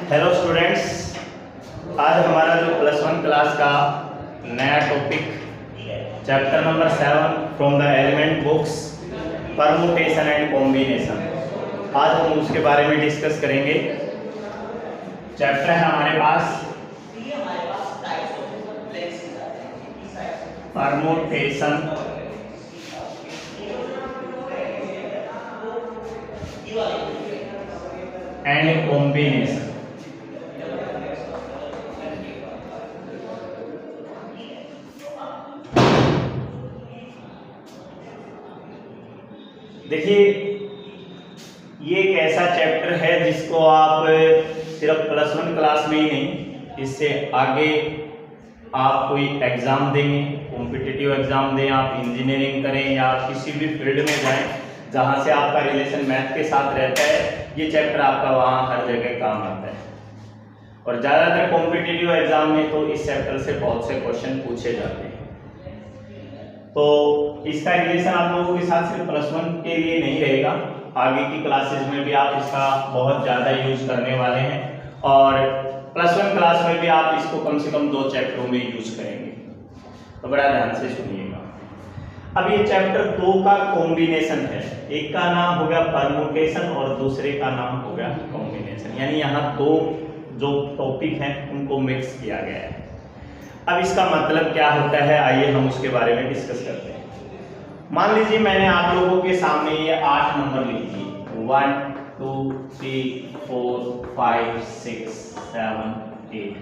Hello students, आज हमारा जो +1 क्लास का नया topic chapter number 7 from the element books permutation and combination, आज हम उसके बारे में डिस्कस करेंगे। चैप्टर है हमारे पास परमुटेशन एंड कॉम्बिनेशन। देखिए, ये एक ऐसा चैप्टर है जिसको आप सिर्फ +1 क्लास में ही नहीं, इससे आगे आप कोई एग्जाम देंगे, कॉम्पिटिटिव एग्जाम दें, आप इंजीनियरिंग करें या किसी भी फील्ड में जाएं जहां से आपका रिलेशन मैथ के साथ रहता है, ये चैप्टर आपका वहां हर जगह काम आता है। और ज़्यादातर कॉम्पिटिटिव एग्जाम में तो इस चैप्टर से बहुत से क्वेश्चन पूछे जाते हैं। तो इसका रिलेशन आप लोगों के साथ सिर्फ +1 के लिए नहीं रहेगा, आगे की क्लासेस में भी आप इसका बहुत ज़्यादा यूज करने वाले हैं और +1 क्लास में भी आप इसको कम से कम 2 चैप्टरों में यूज करेंगे। तो बड़ा ध्यान से सुनिएगा। अब ये चैप्टर 2 का कॉम्बिनेशन है, एक का नाम हो गया परमुटेशन और दूसरे का नाम हो गया कॉम्बिनेशन, यानी यहाँ 2 जो टॉपिक हैं उनको मिक्स किया गया है। अब इसका मतलब क्या होता है, आइए हम उसके बारे में डिस्कस करते हैं। मान लीजिए मैंने आप लोगों के सामने ये 8 नंबर लिख दिए, 1 2 3 4 5 6 7 8,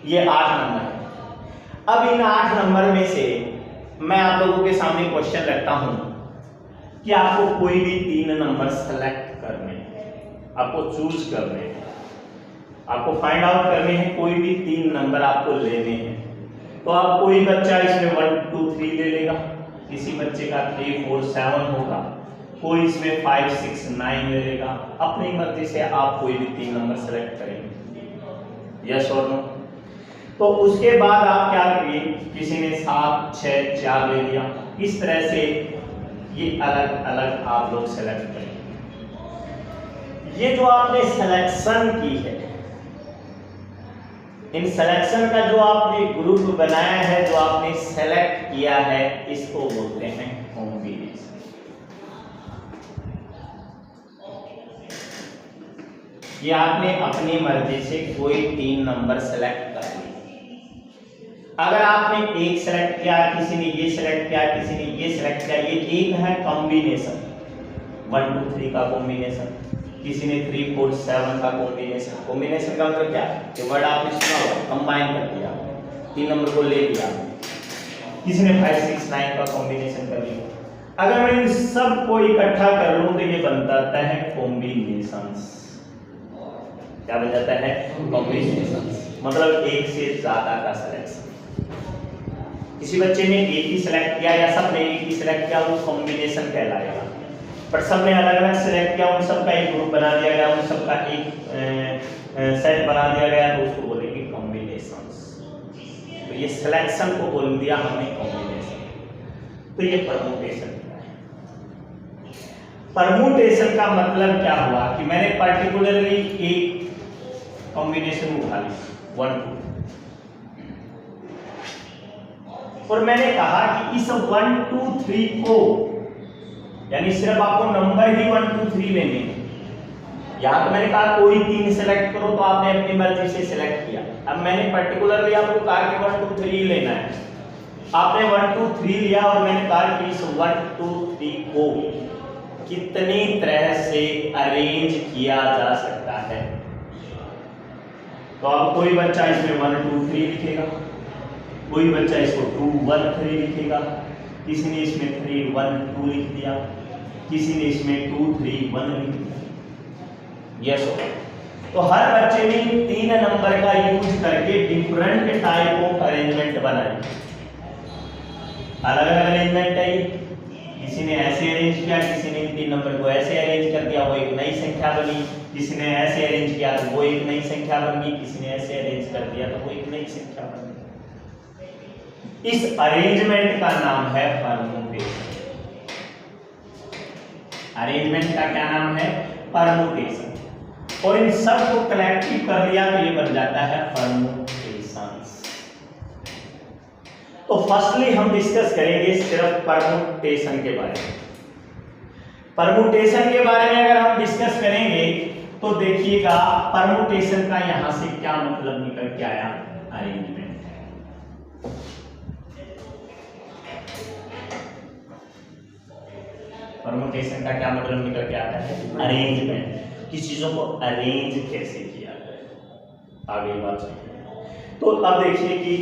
ये 8 नंबर है। अब इन 8 नंबर में से मैं आप लोगों के सामने क्वेश्चन रखता हूं कि आपको कोई भी 3 नंबर सेलेक्ट करने हैं, आपको चूज करने हैं, आपको फाइंड आउट करने हैं, कोई भी 3 नंबर आपको लेने हैं। तो आप कोई बच्चा इसमें 1 2 3 ले लेगा, किसी बच्चे का 3 4 7 होगा, कोई इसमें 5 6 9 ले लेगा। अपनी मर्जी से आप कोई भी 3 नंबर सेलेक्ट करेंगे, यस और नो। तो उसके बाद आप क्या करिए, किसी ने 7 6 4 ले लिया, इस तरह से ये अलग अलग आप लोग सेलेक्ट करेंगे। ये जो आपने सिलेक्शन की है, इन सिलेक्शन का जो आपने ग्रुप बनाया है, जो आपने सेलेक्ट किया है, इसको बोलते हैं कॉम्बिनेशन। ये आपने अपनी मर्जी से कोई 3 नंबर सेलेक्ट कर लिए। अगर आपने एक सेलेक्ट किया, किसी ने ये सेलेक्ट किया, किसी ने ये सेलेक्ट किया, ये एक है कॉम्बिनेशन, 1 2 3 का कॉम्बिनेशन। किसी ने 3 4 7 का कॉम्बिनेशन। कॉम्बिनेशन का मतलब क्या है, ये वर्ड आपने सुना होगा, कंबाइन कर दिया, 3 नंबर को ले लिया। किसी ने 5 6 9 का कॉम्बिनेशन कर लिया। अगर मैं इन सब को इकट्ठा कर लूं तो ये बन जाता है कॉम्बिनेशंस। क्या बन जाता है, कॉम्बिनेशंस, मतलब एक से ज्यादा का सिलेक्शन। किसी बच्चे ने एक ही सिलेक्ट किया या सब ने एक ही सिलेक्ट किया, वो कॉम्बिनेशन कहलाएगा। पर सबने अलग अलग सिलेक्ट किया, उन सब का एक ग्रुप बना दिया गया, उन सब का एक सेट बना दिया गया, तो उसको बोलेंगे कॉम्बिनेशंस। तो ये सिलेक्शन को बोल दिया हमने कॉम्बिनेशन। तो ये परमुटेशन है। परमुटेशन का मतलब क्या हुआ कि मैंने पर्टिकुलरली एक कॉम्बिनेशन उठा लिया 1 2, और मैंने कहा कि इस 1 2 3 को, यानी सिर्फ आपको नंबर ही 1 2 3 लेने हैं। यहाँ तो मैंने कहा कोई 3 सेलेक्ट करो, तो आपने अपनी मर्जी से सेलेक्ट किया। अब मैंने पर्टिकुलरली आपको कहा कि 1 2 3 लेना है, आपने 1 2 3 लिया और मैंने कहा कि इस 1 2 3 को कितनी तरह से अरेंज किया जा सकता है। तो अब कोई बच्चा इसमें 1 2 3 लिखेगा, कोई बच्चा इसको 2 1 3 लिखेगा, किसी ने इसमें 3 1 2 लिख दिया, किसी ने इसमें 2 3 1 लिख दिया, यस। तो हर बच्चे ने 3 नंबर का यूज करके डिफरेंट टाइप ऑफ अरेंजमेंट बनाए, अलग अलग अरेंजमेंट है। किसी ने ऐसे अरेंज किया, किसी ने 3 नंबर को ऐसे अरेंज कर दिया, वो एक नई संख्या बनी। किसी ने ऐसे अरेंज किया तो वो एक नई संख्या बन गई, किसी ने ऐसे अरेंज कर दिया तो वो एक नई संख्या बन गई। इस अरेंजमेंट का नाम है परमुटेशन। अरेंजमेंट का क्या नाम है, परमुटेशन। और इन सब को कलेक्टिव कर लिया तो ये बन जाता है परमुटेशंस। तो फर्स्टली हम डिस्कस करेंगे सिर्फ परमुटेशन के बारे में। परमुटेशन के बारे में अगर हम डिस्कस करेंगे तो देखिएगा परमुटेशन का यहां से क्या मतलब निकल के आया, अरेंजमेंट। परमुटेशन का क्या मतलब निकल के आता है, अरेंजमेंट, कि चीजों को अरेंज कैसे किया जाए। आगे बात सुनिए। तो अब देखिए कि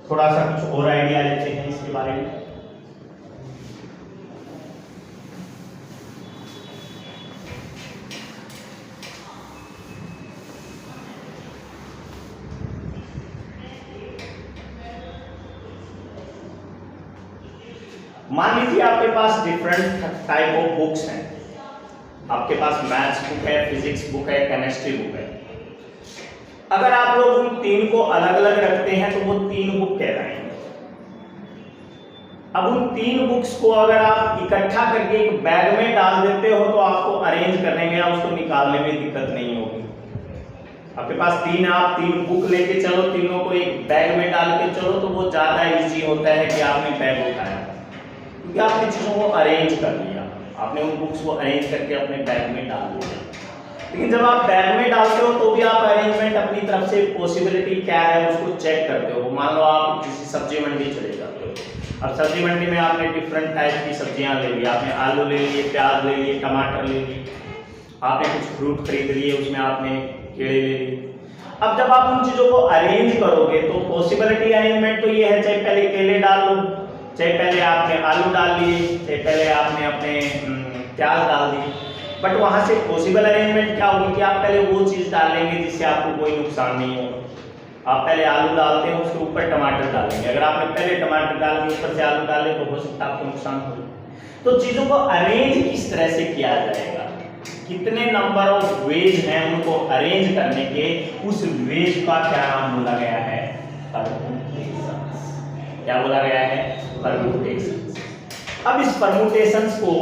थोड़ा सा कुछ और आइडिया लेते हैं इसके बारे में। मान लीजिए आपके पास डिफरेंट टाइप ऑफ बुक्स हैं। आपके पास मैथ्स बुक है, फिजिक्स बुक है, केमिस्ट्री बुक है। अगर आप लोग उन तीन को अलग अलग रखते हैं तो वो तीन बुक कहलाएंगे। अब उन तीन बुक्स को अगर आप इकट्ठा करके एक बैग में डाल देते हो तो आपको अरेंज करने में या उसको निकालने में दिक्कत नहीं होगी। आपके पास तीन, आप तीन बुक लेके चलो, तीनों को एक बैग में डाल के चलो तो वो ज्यादा इजी होता है कि आपने बैग उठाया, क्योंकि आपने चीजों को अरेंज कर लिया, आपने उन बुक्स को अरेंज करके अपने बैग में डाल दिया। लेकिन जब आप बैग में डालते हो तो भी आप अरेंजमेंट अपनी तरफ से पॉसिबिलिटी क्या है उसको चेक करते हो। मान लो आप किसी सब्जी मंडी चले जाते हो। अब सब्जी मंडी में आपने डिफरेंट टाइप की सब्जियां ले ली, आपने आलू ले लिए, प्याज ले लिए, टमाटर ले लिए, आपने कुछ फ्रूट खरीद लिए, उसमें आपने केले ले लिए। अब जब आप उन चीजों को अरेंज करोगे तो पॉसिबिलिटी अरेंजमेंट तो ये है, चाहे पहले केले डाल लो, चाहे पहले आपने आलू डाल लिए, चाहे पहले आपने अपने प्याज डाल दिए। बट वहां से पॉसिबल अरेंजमेंट क्या होगी कि आप पहले वो चीज डालेंगे जिससे आपको कोई नुकसान नहीं होगा। आप पहले आलू डालते हैं, उसके ऊपर टमाटर डालेंगे। अगर आपने पहले टमाटर डाल के ऊपर से आलू डाले तो हो सकता है आपको नुकसान हो। तो चीजों को अरेंज किस तरह से किया जाएगा, कितने नंबर ऑफ वेज हैं उनको अरेंज करने के, उस वेज का क्या नाम बोला गया है, परमुटेशंस। क्या बोला गया है, परमुटेशंस। अब इस परमुटेशंस को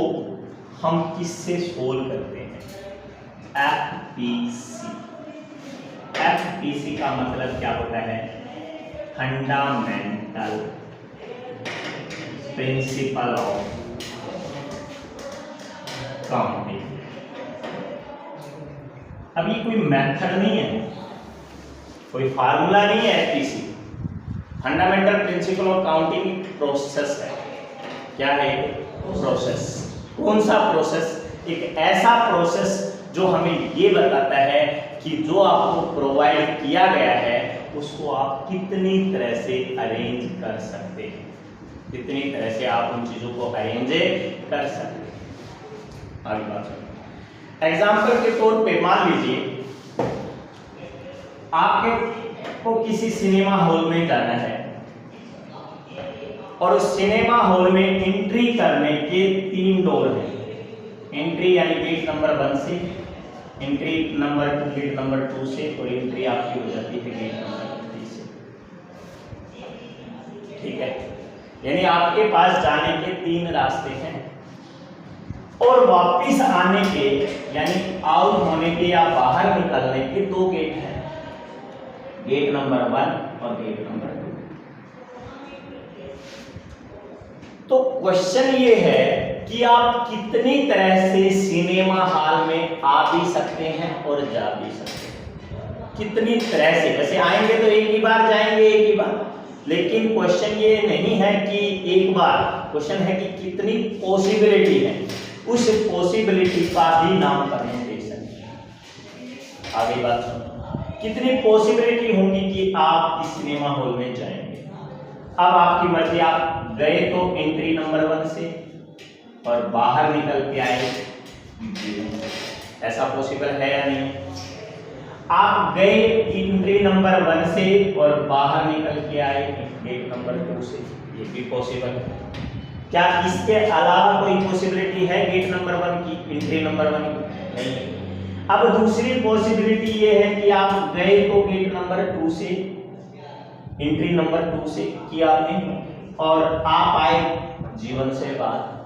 हम किससे सोल्व करते हैं, एफपीसी। एफपीसी का मतलब क्या होता है, फंडामेंटल प्रिंसिपल ऑफ काउंटिंग। अब ये कोई मेथड नहीं है, कोई फार्मूला नहीं है। FPC fundamental principle of counting process है। क्या है, प्रोसेस। कौन सा प्रोसेस, एक ऐसा प्रोसेस जो हमें ये बताता है कि जो आपको प्रोवाइड किया गया है उसको आप कितनी तरह से अरेंज कर सकते हैं, कितनी तरह से आप उन चीजों को अरेंज कर सकते हैं। आगे बात सुनिए। एग्जाम्पल के तौर पे मान लीजिए आपको किसी सिनेमा हॉल में जाना है और उस सिनेमा हॉल में एंट्री करने के 3 डोर हैं। एंट्री यानी गेट नंबर 1 से, एंट्री नंबर 2 गेट नंबर 2 से, और एंट्री आपकी हो जाती है गेट नंबर 3 से। ठीक है, यानी आपके पास जाने के 3 रास्ते हैं और वापिस आने के यानी आउट होने के या बाहर निकलने के 2 गेट हैं, गेट नंबर 1 और गेट नंबर 2। तो क्वेश्चन ये है कि आप कितनी तरह से सिनेमा हॉल में आ भी सकते हैं और जा भी सकते हैं, कितनी तरह से। वैसे आएंगे तो एक ही बार जाएंगे, एक ही बार, लेकिन क्वेश्चन ये नहीं है कि एक बार, क्वेश्चन है कि कितनी पॉसिबिलिटी है। उस पॉसिबिलिटी का ही नाम परमुटेशन है। आगे बात सुनो, कितनी पॉसिबिलिटी होगी कि आप इस सिनेमा हॉल में जाएंगे। अब आपकी मर्जी, आप गए तो एंट्री नंबर 1 से और बाहर निकल के आए, ऐसा पॉसिबल है या नहीं। आप गए एंट्री नंबर 1 से और बाहर निकल के आए गेट नंबर 2 से, ये भी पॉसिबल है। क्या इसके अलावा कोई पॉसिबिलिटी है गेट नंबर 1 की, एंट्री नंबर 1 की? नहीं। अब दूसरी पॉसिबिलिटी ये है कि आप गए तो गेट नंबर 2 से, एंट्री नंबर 2 से किया आपने, और आप आए G1 से बाहर।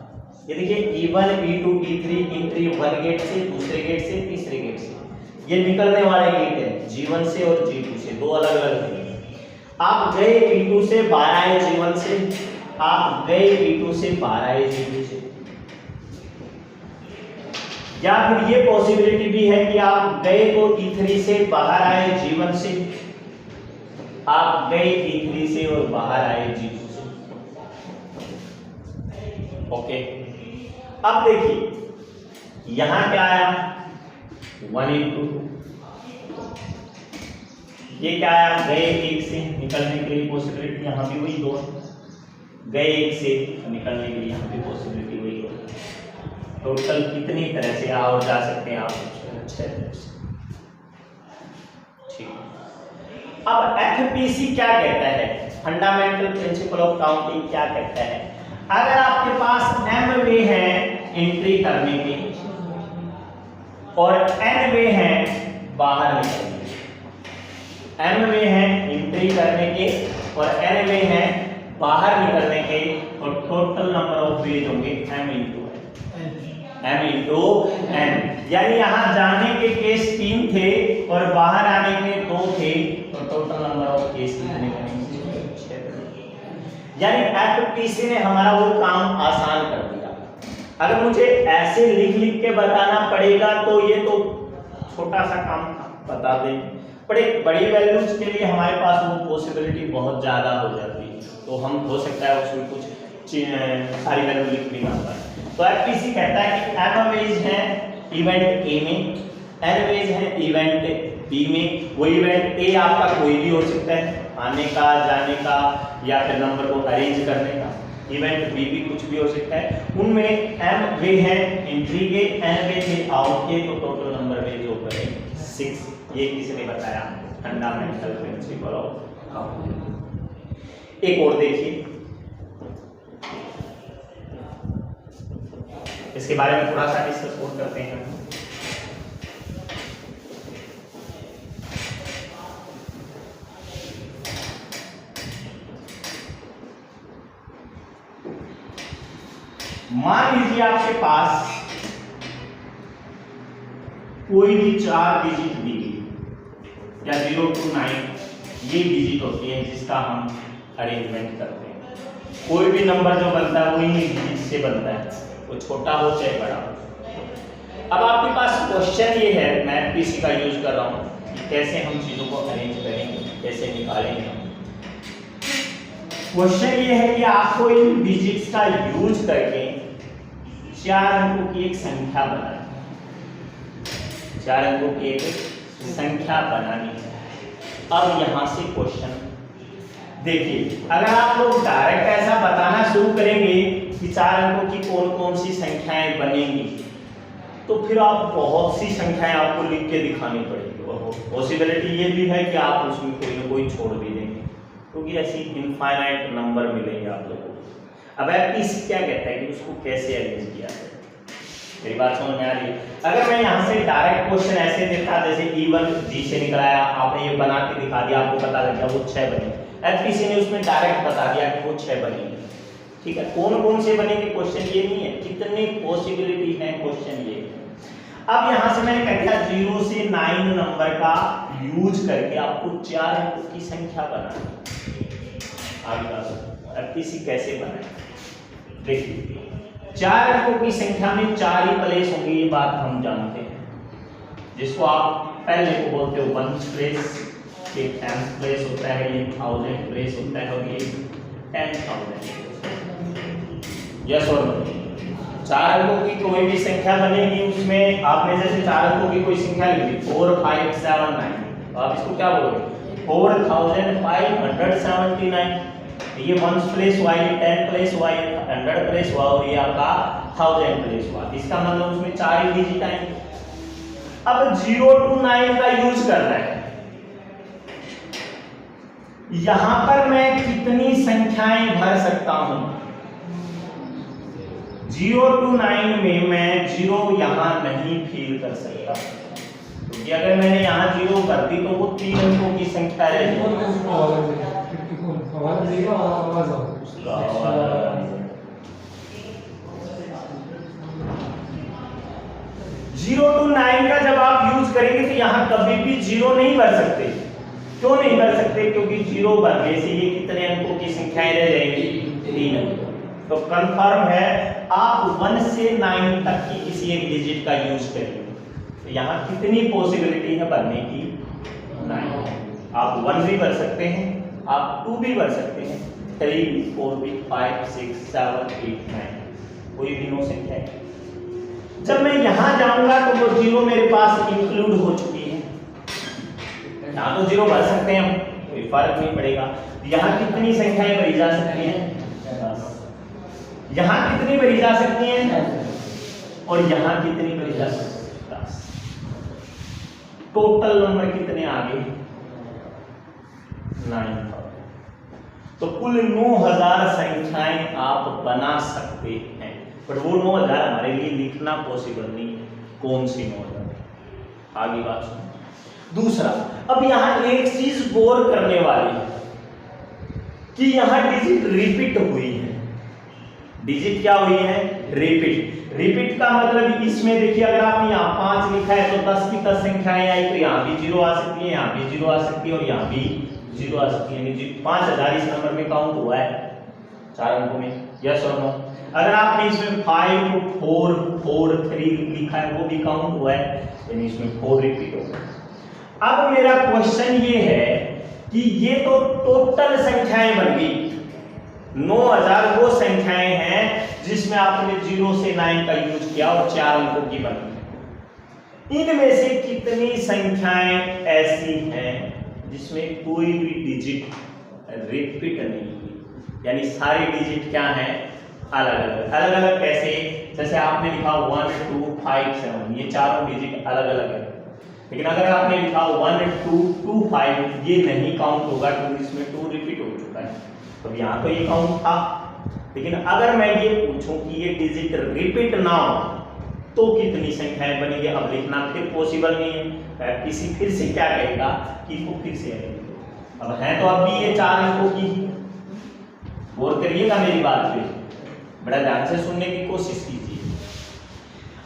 ये देखिए E1 E2 E3 entry 1 gate से, दूसरे गेट से, तीसरे गेट से। ये निकलने वाले गेट है G1 से और G2 से, दो अलग अलग हैं। आप गए B2 से, बाहर आए G1 से, आप गए B2 से, बाहर आए G2 से। या फिर ये पॉसिबिलिटी भी है कि आप गए तो E3 से, बाहर आए G1 से, आप गए E3 से और बाहर आए G2 से। ओके, अब देखिए यहां क्या आया 1 into 2, ये क्या आया गए एक से निकलने के लिए पॉसिबिलिटी यहां भी वही 2, गए एक से निकलने के लिए यहां भी पॉसिबिलिटी वही 2। टोटल कितनी तरह से आ और जा सकते हैं आप 6 तरह से। ठीक, अब एफपीसी क्या कहता है, फंडामेंटल प्रिंसिपल ऑफ काउंटिंग क्या कहता है, अगर आपके पास m वे हैं एंट्री करने के और n वे हैं बाहर निकलने के, m वे हैं एंट्री करने के और n वे हैं बाहर निकलने के, और टोटल नंबर ऑफ वेज होंगे m into n। यानी यहां जाने के केस 3 थे और बाहर आने के 2 थे, तो टोटल नंबर ऑफ केस कितने बनेंगे 6। यानी एफपीसी ने हमारा वो काम आसान कर दिया। अगर मुझे ऐसे लिख लिख के बताना पड़ेगा तो ये तो छोटा सा काम बता दें, पर एक बड़ी वैल्यूज के लिए हमारे पास वो पॉसिबिलिटी बहुत ज्यादा हो जाती है, तो हम हो सकता है उसमें कुछ सारी वैल्यू लिख भी ना पाए। तो एफपीसी कहता है कि m वेज है इवेंट ए में, n वेज है इवेंट बी में। वो इवेंट ए आपका कोई भी हो सकता है, आने का, जाने का, या फिर नंबर को अरेंज करने का। इवेंट बी भी कुछ भी हो सकता है। उनमें m वे हैं एंट्री के, n वे थे आउट के, तो टोटल नंबर वे जो बने 6। ये किसने बताया, फंडामेंटल प्रिंसिपल ऑफ काउंटिंग। एक और देखिए, इसके बारे में थोड़ा सा डिस्कस और करते हैं। मान लीजिए आपके पास कोई भी 4 डिजिट दी गई, या 0 to 9 ये डिजिट होती है जिसका हम अरेंजमेंट करते हैं। कोई भी नंबर जो बनता है वो इन डिजिट से बनता है, वो छोटा हो चाहे बड़ा हो। अब आपके पास क्वेश्चन ये है, मैं एफपीसी का यूज कर रहा हूं कि कैसे हम चीजों को अरेंज करेंगे, कैसे निकालेंगे। क्वेश्चन ये है कि आपको इन डिजिट्स का यूज करके 4 अंकों की एक संख्या बनानी है, 4 अंकों की एक संख्या बनानी है। अब यहां से क्वेश्चन देखिए, अगर आप लोग डायरेक्ट ऐसा बताना शुरू करेंगे कि 4 अंकों की कौन कौन सी संख्याएं बनेंगी, तो फिर आप बहुत सी संख्याएं आपको लिख के दिखानी पड़ेगी। पॉसिबिलिटी ये भी है कि आप उसमें कोई ना कोई छोड़ भी देंगे, क्योंकि ऐसी इनफाइनाइट नंबर मिलेंगे आप लोगों को। अब एफपीसी क्या कहता है कि उसको कैसे अरेंज किया जाए, मेरी बात समझ में आ रही है। अगर मैं यहाँ से डायरेक्ट क्वेश्चन ऐसे देता, जैसे E1 G से निकलाया, आपने ये बना के दिखा दिया, आपको पता लग गया वो 6 बने। एफपीसी ने उसमें डायरेक्ट बता दिया कि वो 6 बनेंगे। ठीक है, कौन कौन से बनेंगे क्वेश्चन ये नहीं है, कितनी पॉसिबिलिटी है क्वेश्चन ये। अब यहां से मैंने कह दिया 0 से 9 नंबर का यूज करके आपको 4 अंकों की संख्या बनानी है। आगे बात एफपीसी कैसे बनाए, देखिए 4 अंकों की संख्या में 4 ही प्लेस होंगे, ये बात हम जानते हैं, जिसको आप पहले को बोलते हो 1 प्लेस, ये 10 प्लेस होता है, ये 1000 प्लेस होता है, और ये 10,000। यस और नो, 4 अंकों की कोई भी संख्या बनेगी, उसमें आपने जैसे 4 अंकों की कोई संख्या लिखी 4 5 7 9, तो आप इसको क्या बोलोगे 4579। ये 1 प्लेस हुआ, ये 10 प्लेस हुआ, ये 100 प्लेस हुआ, और ये आपका 1000 प्लेस हुआ। इसका मतलब उसमें 4 ही डिजिट आएंगे। अब 0 to 9 का यूज करना है। यहां पर मैं कितनी संख्याएं भर सकता हूं, 0 to 9 में मैं 0 यहां नहीं फील कर सकता, क्योंकि अगर मैंने यहां 0 भर दी तो वो 3 अंकों की संख्या रहेगी। 0 to 9 का जब आप यूज करेंगे तो यहाँ कभी भी 0 नहीं भर सकते। क्यों नहीं भर सकते? क्योंकि 0 भरने से ये कितने अंकों की संख्याएं रह जाएंगी? 3 अंक। तो कंफर्म है आप 1 से 9 तक की किसी एक डिजिट का यूज करेंगे तो यहाँ कितनी पॉसिबिलिटी है भरने की? 9। आप 1 भी भर सकते हैं, आप 2 भी भर सकते हैं, 3 भी, 4 भी, 5 6 7 8 9, कोई भी 9 संख्या है। जब मैं यहां जाऊंगा तो वो 0 मेरे पास इंक्लूड हो चुकी है। यहाँ तो 0 भर सकते हैं हम, कोई फर्क नहीं पड़ेगा। यहाँ कितनी संख्याएं भरी जा सकती हैं? 10। यहाँ कितनी भरी जा सकती हैं? और यहाँ कितनी भरी जा सकती है? 10। टोटल नंबर कितने आ गए? 9। तो कुल 9000 संख्याएं आप बना सकते हैं, पर वो 9000 हमारे लिए लिखना पॉसिबल नहीं है। कौन सी 9000? आगे बात सुनो। दूसरा, अब यहां एक चीज गौर करने वाली है कि यहां डिजिट रिपीट हुई है। डिजिट क्या हुई है? रिपीट। रिपीट का मतलब इसमें देखिए, अगर आपने यहाँ 5 लिखा है तो 10 की 10 संख्याएं आई तो यहाँ भी 0 आ सकती है, यहाँ भी 0 आ सकती है और यहाँ भी 0 आ सकती है। 5000 इस नंबर में काउंट हुआ है 4 अंकों में, यस और नो? अगर आपने इसमें 5 4 4 3 लिखा है वो भी काउंट हुआ है, यानी इसमें 4 रिपीट होगा। अब मेरा क्वेश्चन ये है कि ये तो टोटल संख्याएं बन गई। 9000 वो संख्याएं हैं जिसमें आपने 0 से 9 का यूज किया और 4 अंकों की बनी। इनमें से कितनी संख्याएं ऐसी हैं जिसमें कोई भी डिजिट रिपीट नहीं है? यानी सारी डिजिट क्या है? अलग अलग। अलग अलग कैसे? जैसे आपने लिखा 1 2 5 7, ये चारों डिजिट अलग अलग है। लेकिन अगर आपने लिखा 1 2 2 5, ये नहीं काउंट होगा क्योंकि इसमें 2 रिपीट हो चुका है। तो यहाँ तो ये काउंट था। लेकिन अगर मैं ये पूछूं कि ये डिजिट रिपीट ना हो तो कितनी संख्याएं बनेगी? अब लिखना फिर पॉसिबल नहीं है। किसी फिर से क्या कहेगा कि इसको फिर से अब है तो अब भी ये 4 अंकों की। गौर करिएगा मेरी बात पे, बड़ा ध्यान से सुनने की कोशिश कीजिए।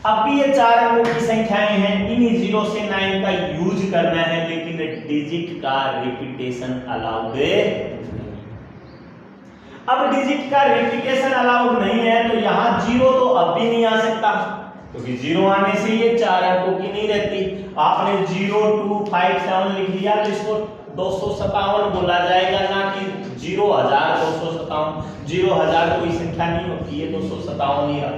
अब भी ये 4 अंकों की संख्याएं हैं, इन 0 से 9 का यूज करना है, लेकिन डिजिट का रिपीटेशन अलाउड नहीं। अब डिजिट का रिपीटेशन अलाउड नहीं है तो यहाँ 0 तो अब भी नहीं आ सकता, क्योंकि 0 आने से ये 4 अंकों की नहीं रहती। आपने 0 2 5 7 लिख लिया तो इसको 257 बोला जाएगा, ना कि 0,257। 0,000 कोई संख्या नहीं होती है, 257 ही रहा।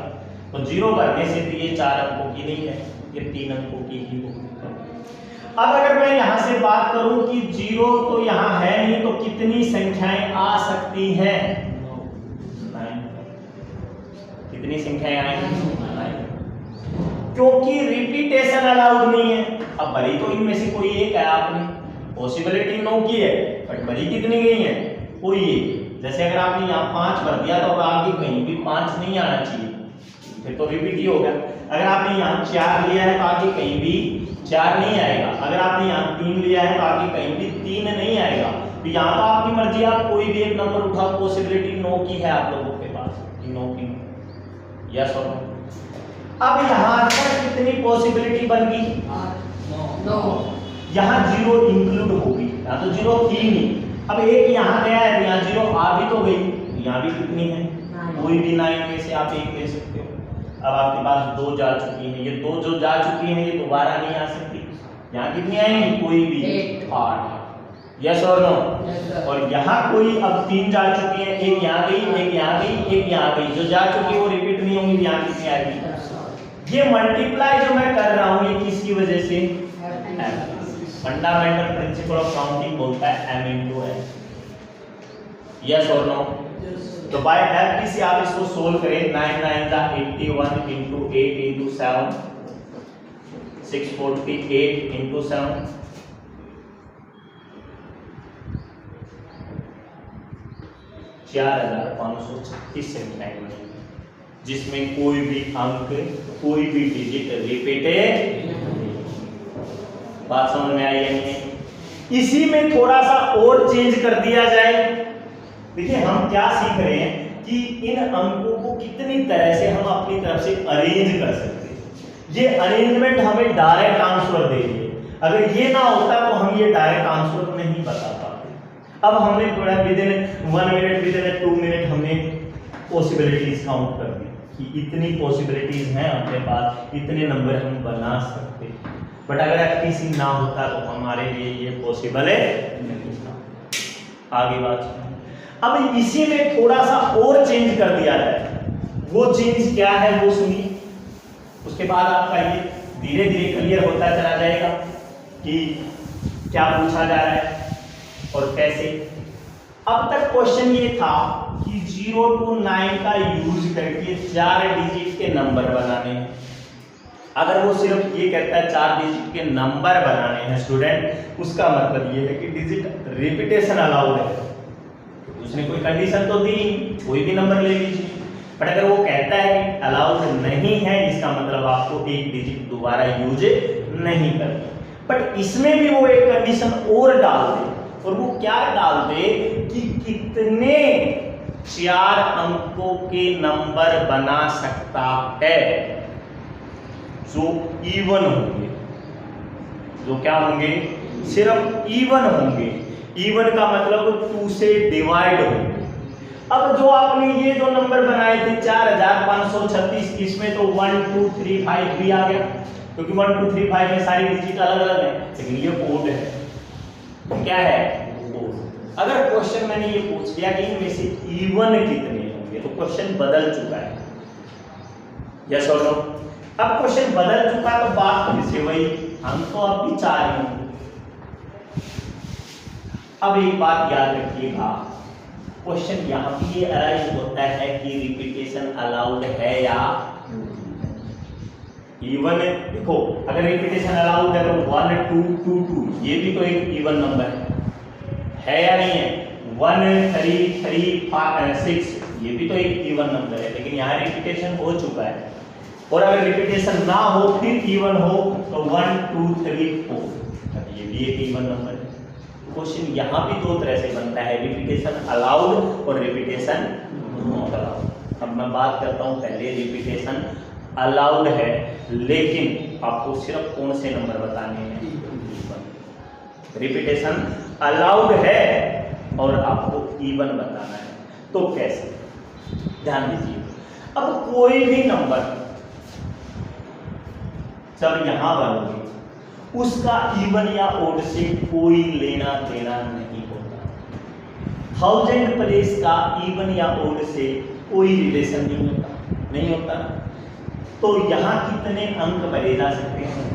तो 0 भरने से तो ये 4 अंकों की नहीं है, ये 3 अंकों की ही होगी। अब अगर मैं यहां से बात करूं कि 0 तो यहां है नहीं तो कितनी संख्याएं आ सकती हैं? 9। कितनी संख्याएं आएंगी? 9। क्योंकि रिपीटेशन अलाउड नहीं है। अब भरी तो इनमें से कोई एक है, आपने पॉसिबिलिटी 9 की है, बट भरी कितनी गई है? कोई एक। जैसे अगर आपने यहाँ 5 भर दिया तो आगे कहीं भी 5 नहीं आना चाहिए, फिर तो रिपीट ही हो गया। अगर आपने यहाँ 4 लिया है तो आगे कहीं भी 4 नहीं आएगा। अगर आपने यहाँ 3 लिया है तो आगे कहीं भी 3 नहीं आएगा। तो यहाँ तो आपकी मर्जी, आप कोई भी एक नंबर उठाओ, पॉसिबिलिटी 9 की है आप लोगों के पास, 9 की। यस और नो? अब यहाँ पर कितनी पॉसिबिलिटी बन गई? 9। यहाँ 0 इंक्लूड होगी, यहाँ तो 0 थी नहीं। अब एक यहाँ गया है तो यहाँ 0 आ भी तो गई। यहाँ भी कितनी है? कोई भी 9 में से आप एक ले सकते हो। अब आपके पास 2 जा चुकी हैं, ये 2 जो जा चुकी हैं ये दोबारा नहीं आ सकती। यहाँ कितनी आएंगी? कोई भी 8। यस और नो? और यहाँ कोई अब 3 जा चुकी हैं, एक यहाँ गई, एक यहाँ गई, एक यहाँ गई। जो जा चुकी है वो रिपीट नहीं होंगी, यहाँ कितनी आएगी? ये मल्टीप्लाई जो मैं कर रहा हूँ ये किसकी वजह से? फंडामेंटल प्रिंसिपल ऑफ काउंटिंग बोलता है m into n। यस और नो? तो बाय एफ से आप इसको सोल्व करें। 9 9 का 81 into 8 into 7, 648 into 7, 4536 संख्याएं बनेगी, जिसमें कोई भी अंक, कोई भी डिजिट रिपीटेड। बात समझ में आई है नहीं? इसी में थोड़ा सा और चेंज कर दिया जाए। देखिए हम क्या सीख रहे हैं कि इन अंकों को कितनी तरह से हम अपनी तरफ से अरेंज कर सकते हैं। ये अरेंजमेंट हमें डायरेक्ट आंसर दे रही है। अगर ये ना होता तो हम ये डायरेक्ट आंसर नहीं बता पाते। अब हमने थोड़ा with in 1 minute, with in 2 minute हमने पॉसिबिलिटीज काउंट कर दी कि इतनी पॉसिबिलिटीज हैं अपने पास, इतने नंबर हम बना सकते हैं। बट अगर एफपीसी ना होता तो हमारे लिए ये पॉसिबल है नहीं था। आगे बात सुनिए। अब इसी में थोड़ा सा और चेंज कर दिया जाए, वो चेंज क्या है वो सुनिए, उसके बाद आपका ये धीरे धीरे क्लियर होता चला जाएगा कि क्या पूछा जा रहा है और कैसे। अब तक क्वेश्चन ये था कि 0 to 9 का यूज करके 4 डिजिट के नंबर बनाने हैं। अगर वो सिर्फ ये कहता है 4 डिजिट के नंबर बनाने हैं स्टूडेंट, उसका मतलब ये है कि डिजिट रिपीटेशन अलाउड है। उसने कोई कंडीशन तो दी, कोई भी नंबर ले लीजिए। बट अगर वो कहता है कि अलाउड नहीं है, इसका मतलब आपको एक डिजिट दोबारा यूज नहीं करना। बट इसमें भी वो एक कंडीशन और डाल दे, और वो क्या डाल दे कि कितने 4 अंकों के नंबर बना सकता है जो इवन होंगे। जो क्या होंगे? सिर्फ इवन होंगे। इवन का मतलब 2 से डिवाइड होंगे। अब जो आपने ये जो नंबर बनाए थे 4536, इसमें तो 1 2 3 5 भी आ गया, क्योंकि 1 2 3 5 में सारी डिजिट अलग अलग है, लेकिन ये कोड है। क्या है? कोड। अगर क्वेश्चन मैंने ये पूछ लिया कि इनमें से इवन कितने होंगे, तो क्वेश्चन बदल चुका है। यस और नो? अब क्वेश्चन बदल चुका तो बात फिर से वही, हम तो अब भी 4 ही होंगे। अब एक बात याद रखिएगा, क्वेश्चन यहाँ पे ये अराइज होता है कि रिपीटेशन अलाउड है या इवन। देखो अगर रिपीटेशन अलाउड है तो 1 2 2 2 ये भी तो एक इवन नंबर है या नहीं है? 1 3 3 5 6 ये भी तो एक इवन नंबर है, लेकिन यहाँ रिपीटेशन हो चुका है। और अगर रिपीटेशन ना हो फिर इवन हो तो 1 2 3 4 ये भी एक इवन नंबर है। क्वेश्चन यहाँ भी दो तरह से बनता है, रिपीटेशन अलाउड और रिपीटेशन नॉट अलाउड। अब मैं बात करता हूँ पहले रिपीटेशन अलाउड है, लेकिन आपको सिर्फ कौन से नंबर बताने हैं? रिपीटेशन अलाउड है और आपको इवन बताना है। तो कैसे? ध्यान दीजिए। अब कोई भी नंबर जब यहां बनोगे उसका इवन या ओड से कोई लेना देना नहीं होता। 1000 प्लेस का इवन या ओड से कोई रिलेशन नहीं होता। तो यहाँ कितने अंक भरे जा सकते हैं?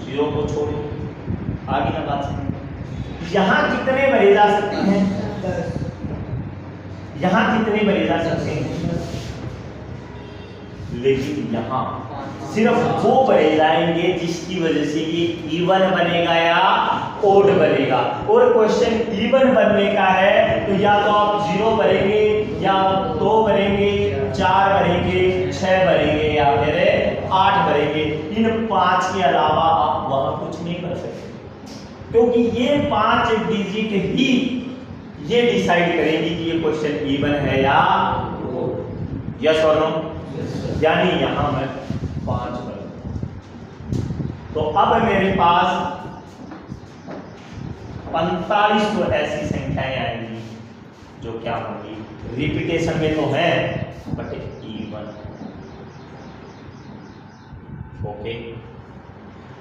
0 को छोड़े, आगे ना बात समझ। यहाँ कितने भरे जा सकते हैं? यहाँ कितने भरे जा सकते हैं? लेकिन यहाँ सिर्फ वो भरे जाएंगे जिसकी वजह से ये इवन बनेगा या ओड बनेगा। और क्वेश्चन इवन बनने का है तो या तो आप 0 भरेंगे, या 2 भरेंगे, 4 भरेंगे, 6 भरेंगे, या फिर 8 भरेंगे। इन 5 के अलावा आप वहां कुछ नहीं कर सकते, क्योंकि ये 5 डिजिट ही ये डिसाइड करेंगी कि ये क्वेश्चन इवन है या ओड। यस और नो? यानी यहां मैं 5 तो अब मेरे पास 45 तो ऐसी संख्याएं आएंगी जो क्या होंगी? रिपीटेशन में तो है बट इवन। ओके।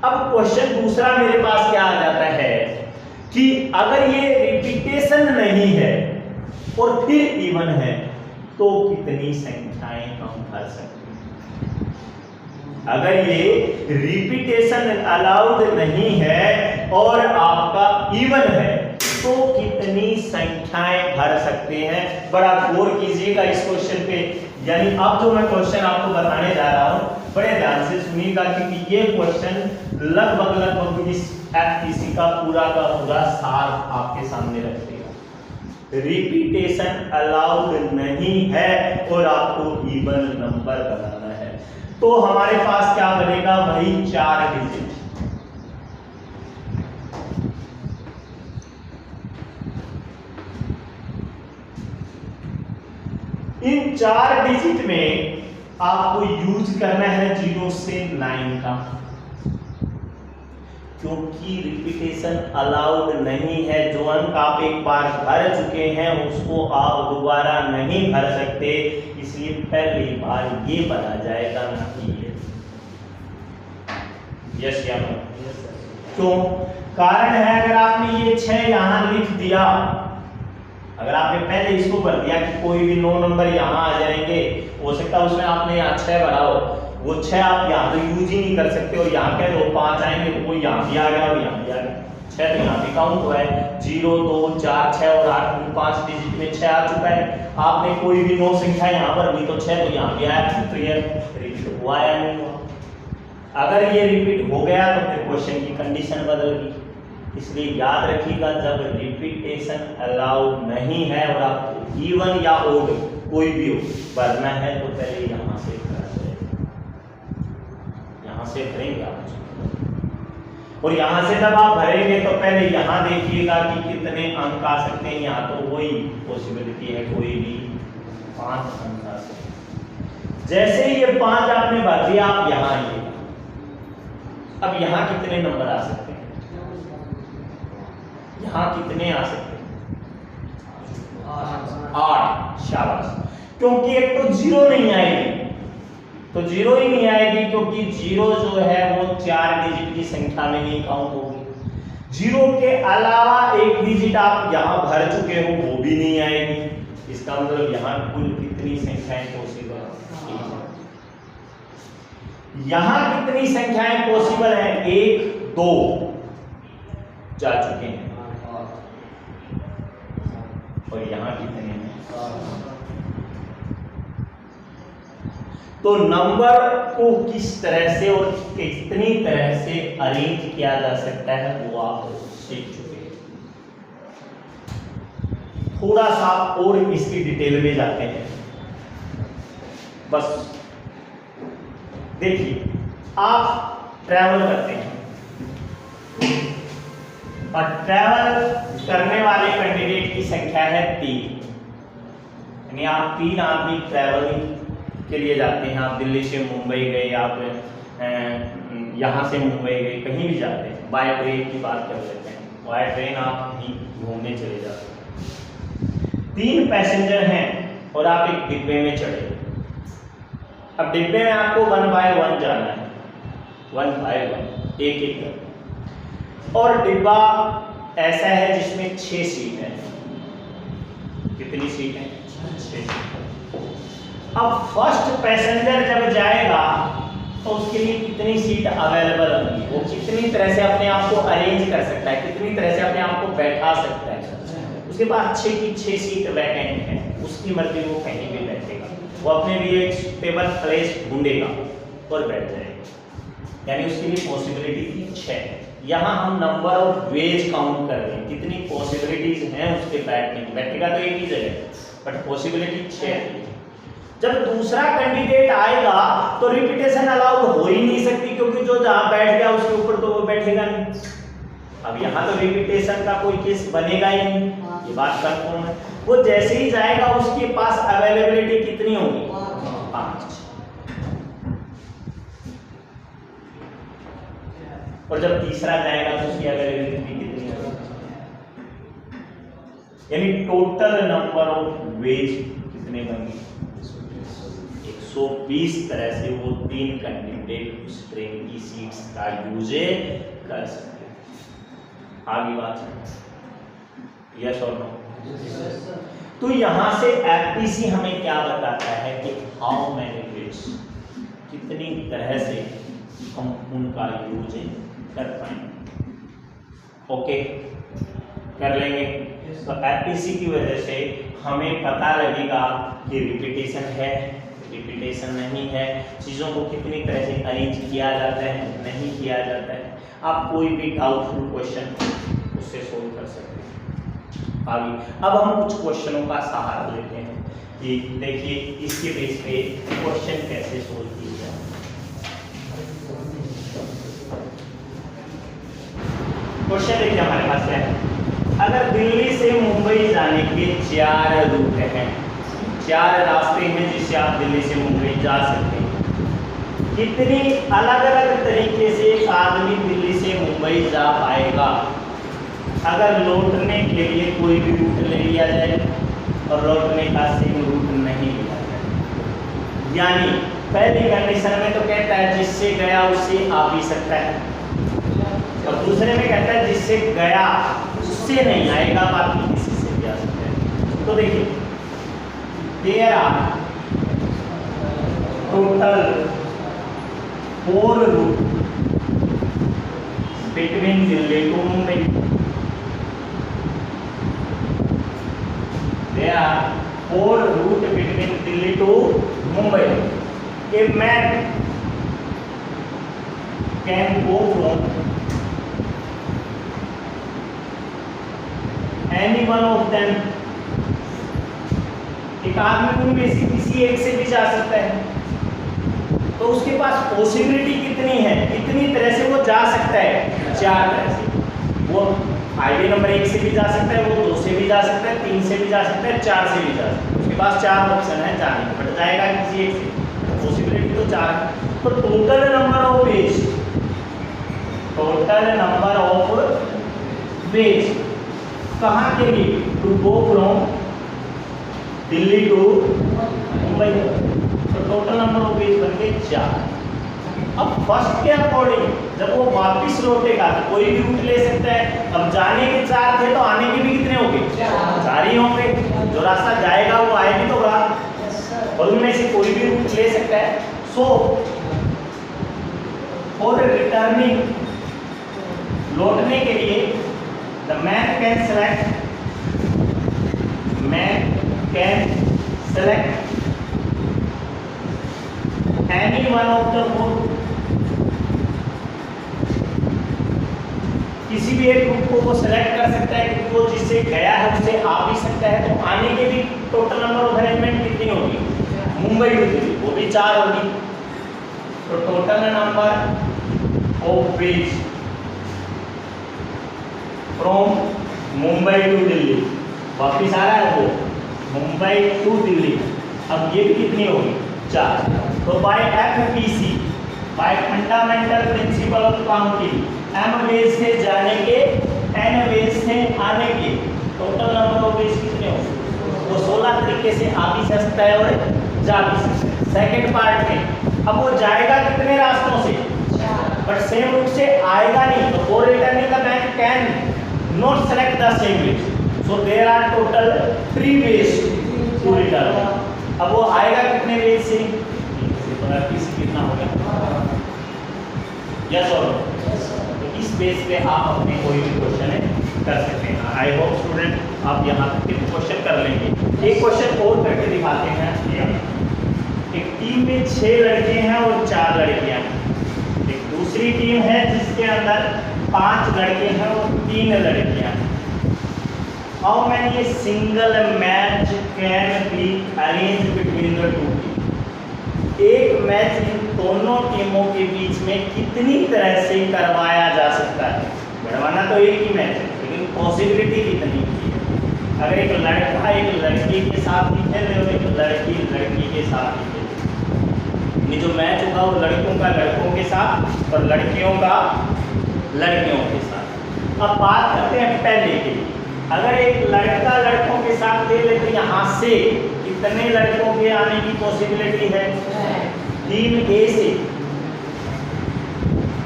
अब क्वेश्चन दूसरा मेरे पास क्या आ जाता है कि अगर ये रिपीटेशन नहीं है और फिर इवन है तो कितनी संख्याएं हम भर सकते हैं? अगर ये रिपीटेशन अलाउड नहीं है और आपका इवन है तो कितनी संख्याएं भर सकते हैं? बड़ा गौर कीजिएगा इस क्वेश्चन पे। यानी अब जो मैं क्वेश्चन आपको बताने जा रहा हूं बड़े ध्यान से सुनिएगा, क्योंकि ये क्वेश्चन लगभग इस एफपीसी का पूरा सार आपके सामने रख देगा। रिपीटेशन अलाउड नहीं है और आपको इवन नंबर बनाना है, तो हमारे पास क्या बनेगा? वही 4 डिजिट। इन 4 डिजिट में आपको यूज करना है 0 से 9 का, क्योंकि रिपीटेशन अलाउड नहीं है। जो अंक आप एक बार भर चुके हैं उसको आप दोबारा नहीं भर सकते, इसलिए पहली बार ये भरा जाएगा ना कि ये। यस या नो? क्यों? कारण है, अगर आपने ये 6 यहां लिख दिया, अगर आपने पहले इसको भर दिया कि कोई भी 9 नंबर यहां आ जाएंगे, हो सकता है उसमें आपने यहाँ 6 भरा हो, वो 6 आप यहाँ तो यूज ही नहीं कर सकते, और यहाँ कह दो 5 आएंगे तो वो यहाँ भी आ गया और यहाँ भी आ गया। 6 तो यहाँ भी काउंट हुआ है, 0 2 4 6 और 8 5 डिजिट में 6 आ चुका है। आपने कोई भी 9 संख्या यहाँ पर ली तो 6 तो यहाँ भी आया, तो ये रिपीट हुआ या नहीं हुआ? अगर ये रिपीट हो गया तो फिर क्वेश्चन की कंडीशन बदल गई। इसलिए याद रखिएगा, जब रिपीटेशन अलाउड नहीं है और आपको इवन या ओड कोई भी हो भरना है तो पहले यहाँ से भरेंगे आप, और यहाँ से जब आप भरेंगे तो पहले यहाँ देखिएगा कि कितने अंक आ सकते हैं। यहाँ तो वही पॉसिबिलिटी है, कोई भी 5 अंक आ सकते हैं। जैसे ही ये 5 आपने भर दिया, आप यहाँ आइए। अब यहाँ कितने नंबर आ सकते हैं? यहाँ कितने आ सकते हैं? 8। शाबाश। क्योंकि एक तो 0 नहीं आएगी, तो 0 ही नहीं आएगी, क्योंकि 0 जो है वो 4 डिजिट की संख्या में नहीं काउंट होगी। 0 के अलावा एक डिजिट आप यहाँ भर चुके हो, वो भी नहीं आएगी। इसका मतलब यहाँ कुल कितनी संख्याएं पॉसिबल है? यहाँ कितनी संख्याएं पॉसिबल हैं? 1 2 जा चुके हैं, और यहाँ कितने हैं? तो नंबर को किस तरह से और कितनी तरह से अरेंज किया जा सकता है वो आप सीख चुके हैं। थोड़ा सा और इसकी डिटेल में जाते हैं। बस देखिए, आप ट्रैवल करते हैं और ट्रैवल करने वाले कैंडिडेट की संख्या है 3, यानी आप 3 आदमी ट्रैवलिंग के लिए जाते हैं। आप दिल्ली से मुंबई गए, आप यहाँ से मुंबई गए, कहीं भी जाते हैं। बाय ट्रेन की बात कर लेते हैं, बाय ट्रेन आप कहीं घूमने चले जाते हैं। 3 पैसेंजर हैं और आप एक डिब्बे में चढ़े। अब डिब्बे में आपको 1 बाय 1 जाना है, 1 बाय 1, एक एक कर। और डिब्बा ऐसा है जिसमें 6 सीट है। कितनी सीट है? 6 सीट। अब फर्स्ट पैसेंजर जब जाएगा तो उसके लिए कितनी सीट अवेलेबल होगी, वो कितनी तरह से अपने आप को अरेंज कर सकता है, कितनी तरह से अपने आप को बैठा सकता है। उसके पास 6 की 6 सीट वैकेंट है, उसकी मर्जी वो कहीं भी बैठेगा, वो अपने लिए एक सुटेबल प्लेस ढूंढेगा और बैठ जाएगा। यानी उसके लिए पॉसिबिलिटी थी 6। यहाँ हम नंबर ऑफ वेज काउंट कर रहे हैं, कितनी पॉसिबिलिटीज हैं उसके बैठने की। बैठेगा तो एक ही जगह, बट पॉसिबिलिटी 6। जब दूसरा कैंडिडेट आएगा तो रिपीटेशन अलाउड हो ही नहीं सकती, क्योंकि जो जहां बैठ गया उसके ऊपर तो वो बैठेगा नहीं। अब यहाँ तो रिपीटेशन का कोई केस बनेगा ही नहीं, ये बात कंफर्म है। वो जैसे ही जाएगा उसके पास अवेलेबिलिटी कितनी होगी? 5। और जब तीसरा जाएगा तो उसकी अवेलेबिलिटी कितनी होगी? यानी टोटल नंबर ऑफ वेज कितने बनेंगे? 120 तरह से वो 3 कैंडिडेट उस ट्रेन की सीट्स का यूज कर सकते हैं। आगे बात, यस और नो? तो यहां से एफपीसी हमें क्या बताता है कि हाउ मैनी वेज, कितनी तरह से हम उनका यूज कर पाएंगे। ओके, कर लेंगे। तो एफपीसी की वजह से हमें पता लगेगा कि रिपीटेशन है, रिपीटेशन नहीं है, चीज़ों को कितनी तरह से अरेंज किया जाता है, नहीं किया जाता है। आप कोई भी डाउटफुल क्वेश्चन उससे सोल्व कर सकते हैं। आगे अब हम कुछ क्वेश्चनों का सहारा लेते हैं कि देखिए इसके बेस पे क्वेश्चन कैसे सोल्व किए जाए। क्वेश्चन देखिए हमारे पास है, अगर दिल्ली से मुंबई जाने के 4 रूट हैं, 4 रास्ते हैं जिससे आप दिल्ली से मुंबई जा सकते हैं। कितनी अलग अलग तरीके से एक आदमी दिल्ली से मुंबई जा पाएगा अगर लौटने के लिए कोई भी रूट ले लिया जाए और लौटने का सेम रूट नहीं लिया जाए। यानी पहली कंडीशन में तो कहता है जिससे गया उससे आ भी सकता है, और दूसरे में कहता है जिससे गया उससे नहीं आएगा, बाकी किसी से भी आ सकता है। तो देखिए there are total 4 route between Delhi to Mumbai. There are 4 route between Delhi to Mumbai. A man can go from any one of them। एक आदमी उनमें से किसी एक से भी जा सकता है, तो उसके पास पॉसिबिलिटी कितनी है, कितनी तरह से वो जा सकता है? 4 तरह से। वो हाईवे नंबर 1 से भी जा सकता है, वो 2 से भी जा सकता है, 3 से भी जा सकता है, 4 से भी जा सकता है। उसके पास 4 ऑप्शन है जाने के, बट जाएगा किसी एक से, पॉसिबिलिटी तो 4 है। तो total number of ways, total number of ways कहाँ के लिए? To go from Delhi to Mumbai. तो टोटल नंबर ऑफ वेज बन गए 4। अब फर्स्ट के अकॉर्डिंग जब वो वापस लौटेगा तो कोई भी रूट ले सकता है। अब जाने के 4 थे तो आने के भी कितने होंगे? 4 ही होंगे। जो रास्ता जाएगा वो आएगी तो होगा, और उनमें से कोई भी रूट ले सकता है। सो फॉर रिटर्निंग, लौटने के लिए the man can select any one of the 4। किसी भी एक रूट को वो सेलेक्ट कर सकता है, क्योंकि वो जिससे गया है उससे आ भी सकता है। तो आने के भी टोटल नंबर ऑफ अरेंजमेंट कितनी होगी? मुंबई टू दिल्ली, वो भी 4 होगी। तो total number of ways from Mumbai to Delhi, वापिस आ रहा है वो मुंबई टू दिल्ली। अब ये भी कितनी होगी? 4। तो by FPC, by fundamental principle of counting, M ways थे जाने के, N वेज थे आने के, टोटल नंबर ऑफ वेज कितने होंगे? वो 16 तरीके से आ भी सकता है और जा भी सकता है। सेकेंड पार्ट में अब वो जाएगा कितने रास्तों से? बट सेम रूट से आएगा नहीं। तो for returning the man can not select the same ways, so there are total 3 ways to return. अब वो आएगा कितने वेज से? कितना हो गया? यस और नो? तो इस बेस पे आप अपने कोई भी क्वेश्चन कर सकते हैं। आई होप स्टूडेंट आप यहाँ तक के क्वेश्चन कर लेंगे। एक क्वेश्चन और करके दिखाते हैं। एक टीम में 6 लड़के हैं और 4 लड़कियां हैं। एक दूसरी टीम है जिसके अंदर 5 लड़के हैं और 3 लड़कियां हैं। How many single match can be arrange between the 2 team? एक मैच इन दोनों टीमों के बीच में कितनी तरह से करवाया जा सकता है? करवाना तो एक ही मैच है, लेकिन पॉसिबिलिटी कितनी की है? अगर एक लड़का एक लड़की के साथ ही खेले और एक लड़की लड़की के साथ ही खेले, ये जो मैच होगा वो लड़कों का लड़कों के साथ और लड़कियों का लड़कियों के साथ। अब बात करते हैं पहले की। अगर एक लड़का लड़कों के साथ खेले तो यहाँ से कितने लड़कों के आने की पॉसिबिलिटी है? टीम ए से,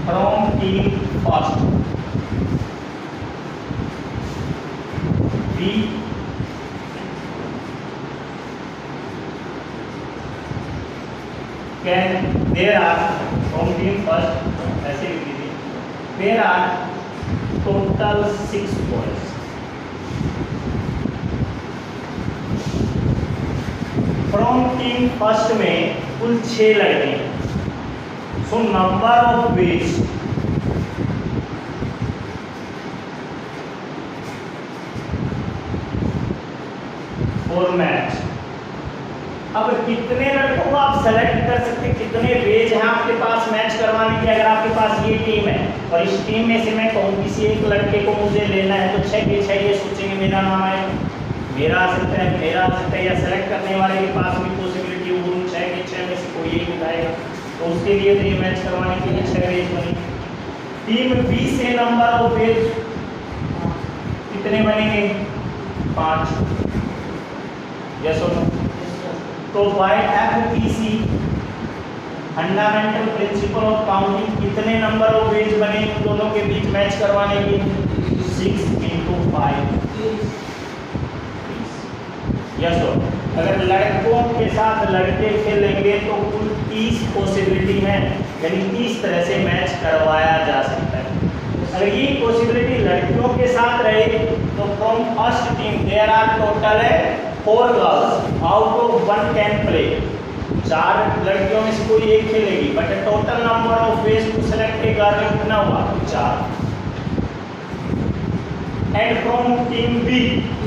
from team first, B can there are from team first, ऐसे लिख दीजिए, there are total 6 boys. From team first में कुल 6 लड़के हैं। So number of ways for match. अब कितने लड़कों को आप सेलेक्ट कर सकते हैं, कितने वेज हैं आपके पास मैच करवाने की? अगर आपके पास ये टीम है और इस टीम में से मैं कहूँ किसी एक लड़के को मुझे लेना है, तो 6 के 6 ये सोचेंगे मेरा नाम आएगा, मेरा आ सकता है, मेरा आ सकता है, या सेलेक्ट करने वाले के पास भी पॉसिबिलिटी वो 6 के 6 में से कोई एक मिलाएगा, तो उसके लिए तो ये मैच करवाने के लिए 6 वेज बनेंगे। टीम बी से नंबर ऑफ वेज कितने बनेंगे? 5। यस और नो? तो by FPC fundamental principle of counting कितने नंबर ऑफ वेज बने इन दोनों के बीच मैच करवाने के? 6 × 5। यस और? अगर लड़कों के साथ लड़के खेलेंगे तो कुल 30 पॉसिबिलिटी है, यानी 30 तरह से मैच करवाया जा सकता है। अगर ये पॉसिबिलिटी लड़कियों के साथ रहे तो from first team there are total 4 girls out of 1 can play. 4 लड़कियों में से कोई एक खेलेगी, but total number of ways to select a girl कितना हुआ? 4। And from team B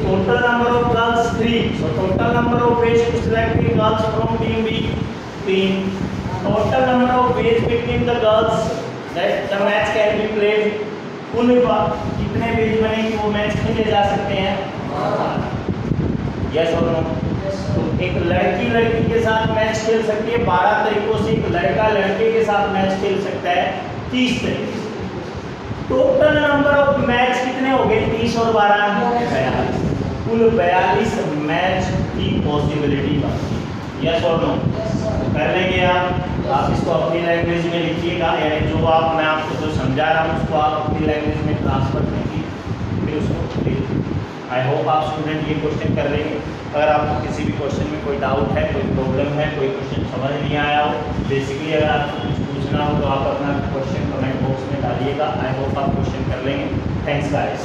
total number of girls 3, so total number of ways to select a girls from team B 3। Total number of ways between the girls that the match can be played, कुल कितने veg बने कि वो match खेले जा सकते हैं? Yes और नो? तो एक लड़की लड़की के साथ मैच खेल सकती है 12 तरीकों से, एक लड़का लड़के के साथ मैच खेल सकता है 30 तरीके से। टोटल नंबर ऑफ मैच कितने हो गए? 30 और 12 42। कुल 42 मैच की पॉसिबिलिटी बनती है। यस और नो? कर लेंगे आप इसको अपनी लैंग्वेज में लिखिएगा, यानी जो मैं आपको जो समझा रहा हूँ उसको आप अपनी लैंग्वेज में ट्रांसफर कीजिए, फिर उसको लिखिए। आई होप आप स्टूडेंट ये क्वेश्चन कर लेंगे। अगर आपको किसी भी क्वेश्चन में कोई डाउट है, कोई प्रॉब्लम है, कोई क्वेश्चन समझ नहीं आया हो, बेसिकली अगर आपको कुछ पूछना हो तो आप अपना क्वेश्चन कमेंट बॉक्स में डालिएगा। आई होप आप क्वेश्चन कर लेंगे। Thanks guys.